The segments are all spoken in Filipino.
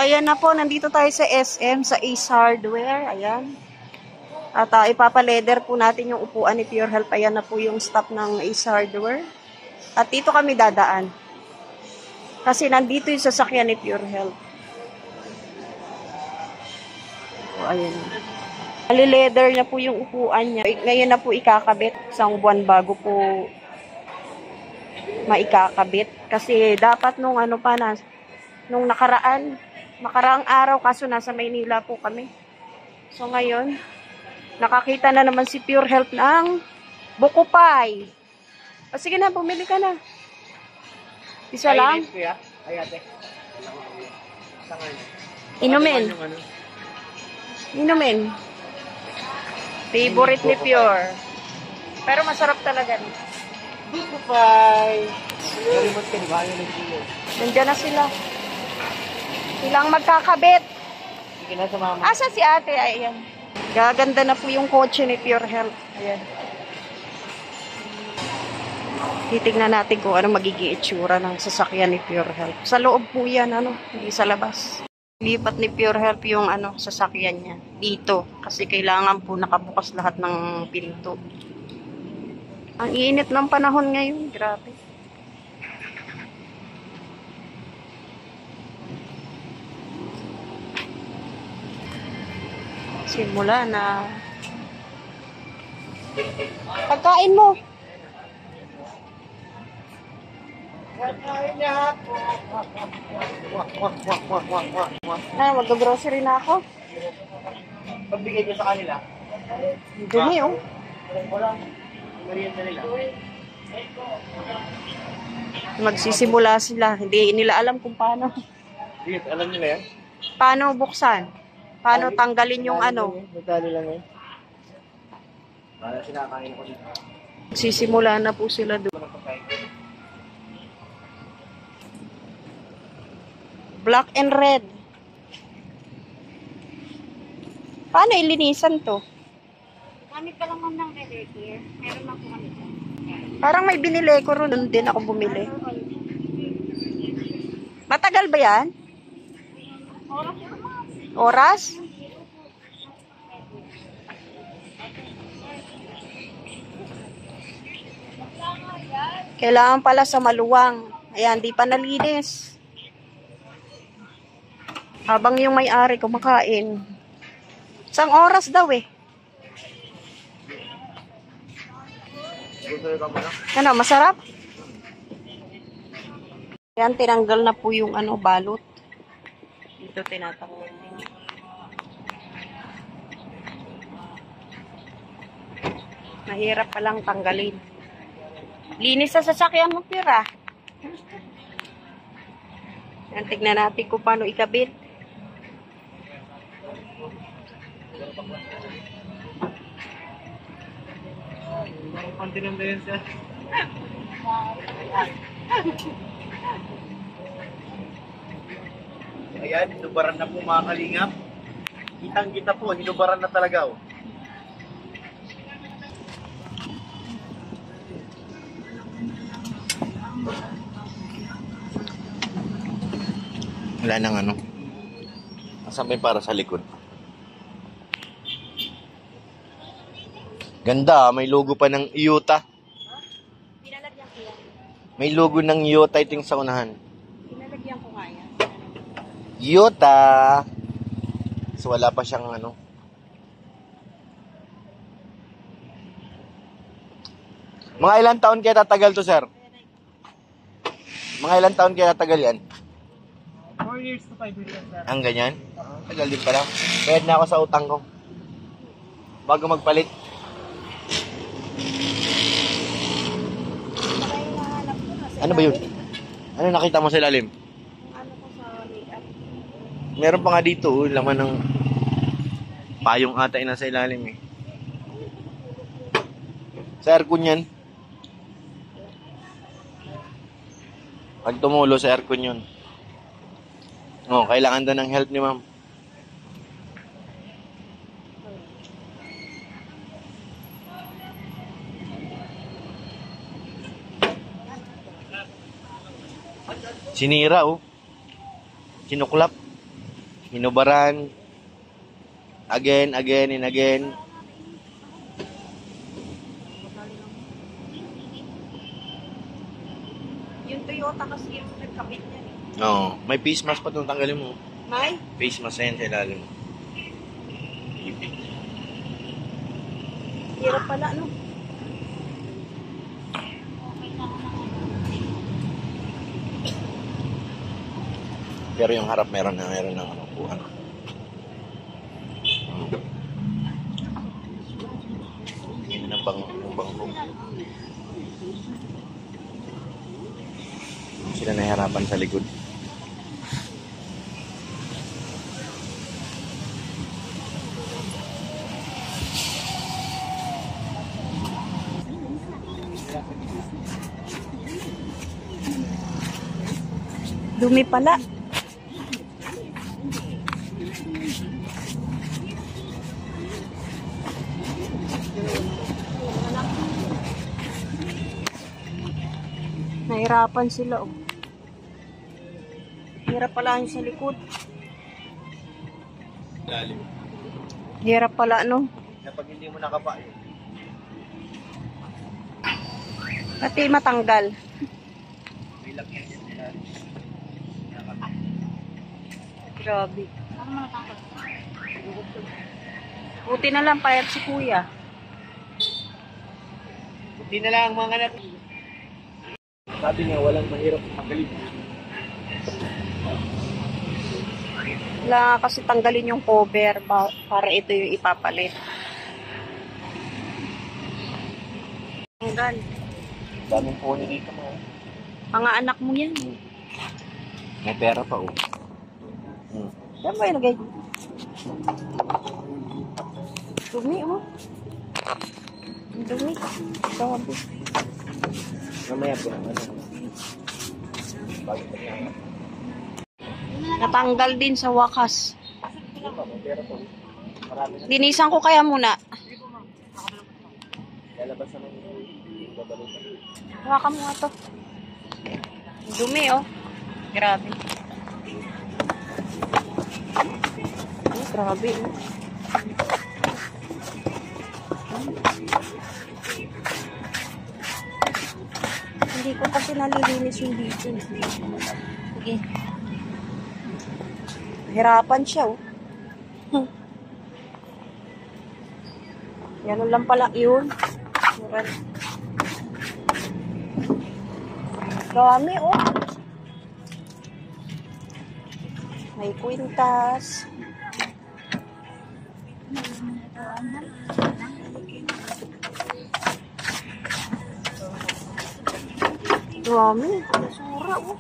Ayan na po, nandito tayo sa SM, sa Ace Hardware. Ayan. At ipapaleder po natin yung upuan ni Pure Health. Ayan na po yung staff ng Ace Hardware. At dito kami dadaan. Kasi nandito yung sasakyan ni Pure Health. O, ayan. Nali-leather na po yung upuan niya. Ngayon na po ikakabit. Isang buwan bago po maikakabit. Kasi dapat nung ano pa na, nung nakaraang araw, kaso nasa Maynila po kami. So ngayon, nakakita na naman si Pure Health ng buko pie. O sige na, bumili ka na. Isa lang? Ay, ate. Inumin. Inumin. Favorite ni Pure. Pero masarap talaga. Buko pie. Nalimot ka, di ba? Nandiyan na sila. Silang magkakabit. Sige na sa mama. Asa si ate? Ayan. Gaganda na po yung kotse ni Pure Health. Ayan. Titignan natin kung ano magiging itsura ng sasakyan ni Pure Health. Sa loob po yan, ano, hindi sa labas. Lipat ni Pure Health yung ano, sasakyan niya. Dito. Kasi kailangan po nakabukas lahat ng pinto. Ang init ng panahon ngayon. Grabe. Simula na. Pagkain mo. Mag-grocery na ako. Pagbigay ko sa kanila. Dumi, oh. Wala. Merienda nila. Magsisimula sila. Hindi nila alam kung paano. Hindi, alam nila yan? Paano buksan? Paano tanggalin yung ano? Natali lang yan. Wala sinakain ko dito. Magsisimula na po sila doon. Black and red. Paano ilinisan to? Gamit ka lang ng red here. Meron ako kami. Parang may binili ko ron. Doon din ako bumili. Matagal ba yan? Oras? Kailangan pala sa maluwang. Ayan, di pa nalinis. Habang yung may-ari kumakain. Isang oras daw eh. Ano, masarap? Ayan, tinanggal na po yung ano, balot. Dito tinatanggal. Mahirap palang tanggalin. Linis sa sasakyan mo, Pira. Ayan, tignan natin kung paano ikabit. Kontinong ba yun, sir? Ayan, hinubaran na po mga kalingap. Kitang-kita po, hinubaran na talaga. Oh. Wala nang ano. Nasaan ba yung para sa likod? Ganda, may logo pa ng Iota. May logo ng Iota iting sa unahan. Pinalagyan ko nga yan. Iota. So wala pa siyang ano. Mga ilang taon kaya tatagal to, sir? Mga ilang taon kaya tatagal yan? 4 years to 5 years, sir. Ang ganyan? Tagal din pala. Bayad na ako sa utang ko. Bago magpalit. Ano ba yun? Ano nakita mo sa ilalim? Ano ko sa layout? Meron pa nga dito, oh, laman ng payong ata yung nasa ilalim eh. Sa aircon yan. Pag tumulo sa aircon yun. Oh, kailangan daw ng help ni ma'am. Sinira, oh. Sinuklap. hinubaran. Again and again. Yung Toyota kasi yung nagkabit niya. Oo. May face mask pa itong tanggalin mo. May? Face mask na yan sa ilalim. Hirap pala, no? Pero yung harap meron ng ano po. Yun ang bangko. Sila nahihirapan sa likod. Dumi pala. Nahirapan sila, oh. Hirap pala yung sa likod. Lalim. Hirap pala, no? Kapag hindi mo nakapa yun. Pati matanggal. May lagyan yan nila. Grabe. Buti na lang payat si kuya. Hindi na lang mga anak. Sabi niya, walang mahirap magaling. Wala kasi tanggalin yung cover para ito yung ipapalit. Tanggal. Daming pony dito mo. Mga anak mo yan. May pera pa oh. Saan ba ilagay? Dumi, oh. Ang dumi. Grabe. Mamaya po ano. Natanggal din sa wakas. May pera pa oh. Marami na. Linisan ko kaya muna. Lalabas naman yung babalutan. Hawakan mo nga to. Ang dumi, oh. Grabe. Ay, grabe, oh. Hindi ko kasi nalilinis yung dito. Sige. Hirapan siya, oh. Yan lang pala yun. Dami, oh. May kwintas. Dami. Basura, oh.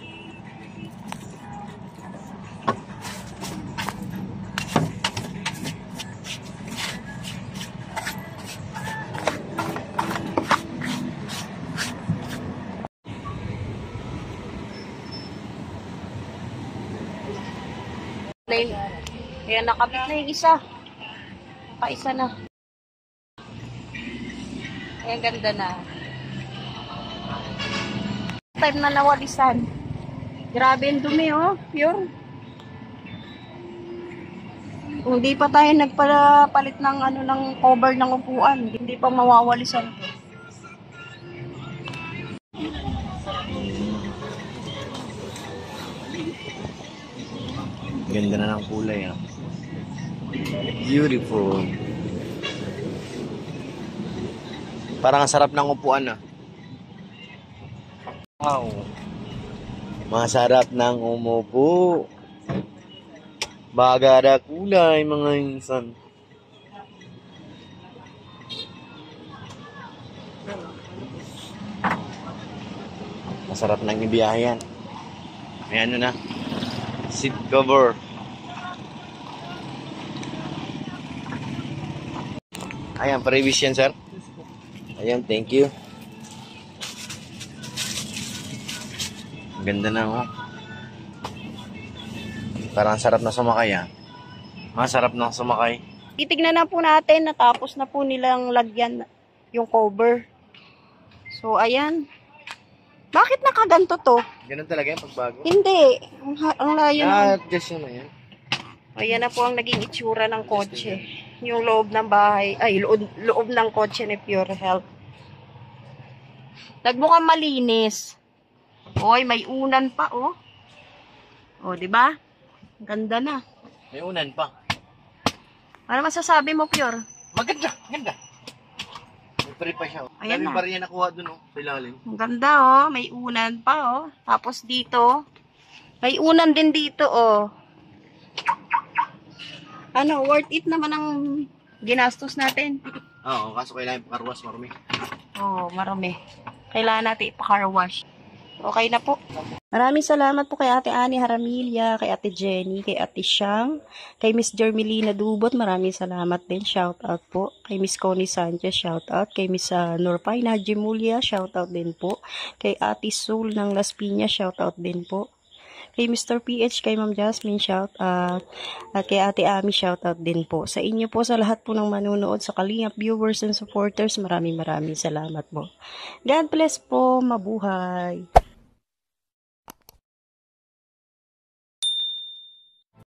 Kaya nakabit na yung isa. Nakaisa na. Kaya ganda na. Time na nawalisan. Grabe yung dumi, oh. Pure. Kung di pa tayo nagpalit ng ano ng cover ng upuan, hindi pa mawawalisan to. Ganda na ng kulay ah. Beautiful. Parang ang sarap ng upuan ah. Wow. Masarap ng umupo. Bagara kulay mga insan. Masarap ng ibiyahe yan. May ano na. Seat cover. Ayan, previous yan, sir. Ayan, thank you. Ganda na, oh. Parang sarap na sumakay, ah. Masarap na sumakay. Titignan na po natin, natapos na po nilang lagyan yung cover. So, ayan. Bakit nakaganto to? Ganun talaga yung pagbago. Hindi. Ang layo na. Adjust yun na yan. O, yan na po ang naging itsura ng kotse. Yung loob ng bahay, ay, loob ng kotse ni Pure Health. Nagmukhang malinis. Oy, may unan pa, oh. O, di ba? Ganda na. May unan pa. Ano masasabi mo, Pure? Maganda, ganda. May pre pa siya. Ayan Dami na. pa rin yan nakuha dun, oh. Sa ilalim. Ang ganda, oh. May unan pa, oh. Tapos dito, may unan din dito, oh. Ano, worth it naman ang ginastos natin. Oo, kaso kailangan pakarwas, marami. Oh, marami. Kailangan natin ipa-car wash. Okay na po. Maraming salamat po kay Ate Ani Haramilya, kay Ate Jenny, kay Ate Shang, kay Miss Jermelina Dubot. Maraming salamat din. Shout out po. Kay Miss Connie Sanchez, shout out. Kay Miss Norpaina Jimulia, shout out din po. Kay Ate Soul ng Las Piñas, shout out din po. Kay Mr. PH, kay Ma'am Jasmine, shout out. At kay Ate Ami, shout out din po. Sa inyo po, sa lahat po ng manunood, sa Kalingap viewers and supporters, maraming salamat po. God bless po. Mabuhay.